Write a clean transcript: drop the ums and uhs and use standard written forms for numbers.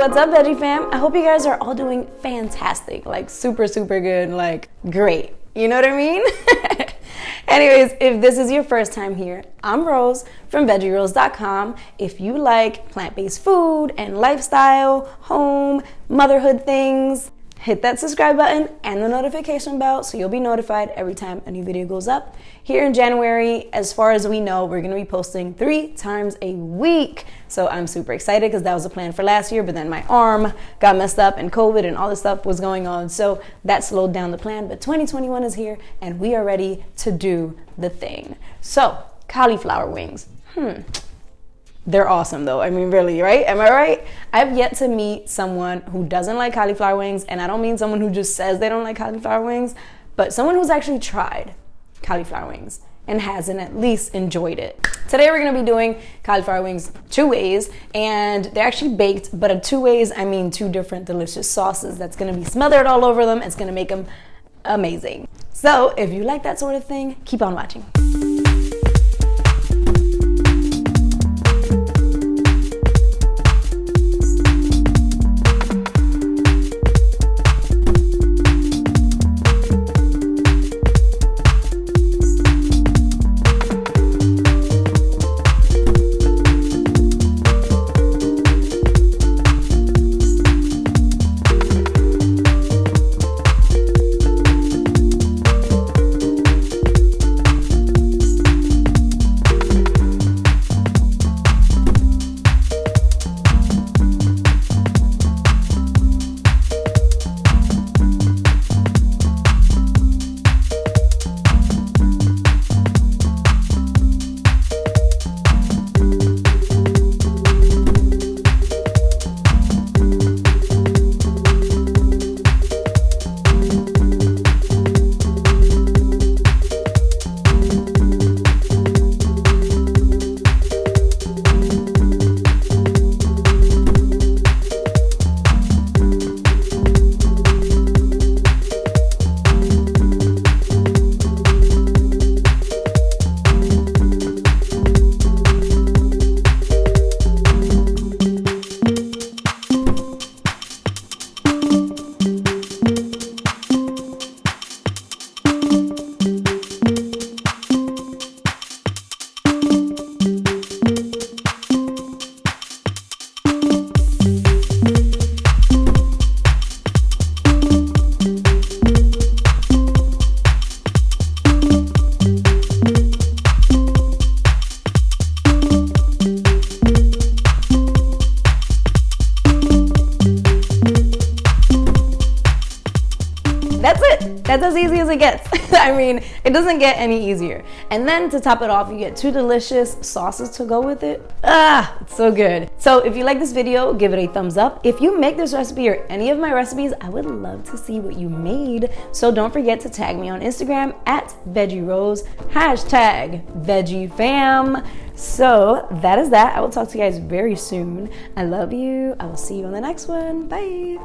What's up, Veggie Fam? I hope you guys are all doing fantastic, like super good, like great. You know what I mean? Anyways, if this is your first time here, I'm Rose from VeggieRose.com. If you like plant-based food and lifestyle, home, motherhood things, hit that subscribe button and the notification bell so you'll be notified every time a new video goes up. Here in January, as far as we know, we're gonna be posting 3 times a week. So I'm super excited because that was the plan for last year, but then my arm got messed up and COVID and all this stuff was going on. So that slowed down the plan, but 2021 is here and we are ready to do the thing. So cauliflower wings, they're awesome though. I mean, really, right? Am I right? I've yet to meet someone who doesn't like cauliflower wings, and I don't mean someone who just says they don't like cauliflower wings, but someone who's actually tried cauliflower wings and hasn't at least enjoyed it. Today we're gonna be doing cauliflower wings 2 ways, and they're actually baked, but in 2 ways, I mean 2 different delicious sauces that's gonna be smothered all over them. It's gonna make them amazing. So if you like that sort of thing, keep on watching. That's it. That's as easy as it gets. I mean, it doesn't get any easier. And then to top it off, you get 2 delicious sauces to go with it. It's so good. So if you like this video, give it a thumbs up. If you make this recipe or any of my recipes, I would love to see what you made. So don't forget to tag me on Instagram at VeggieRose, #VeggieFam. So that is that. I will talk to you guys very soon. I love you. I will see you on the next one. Bye.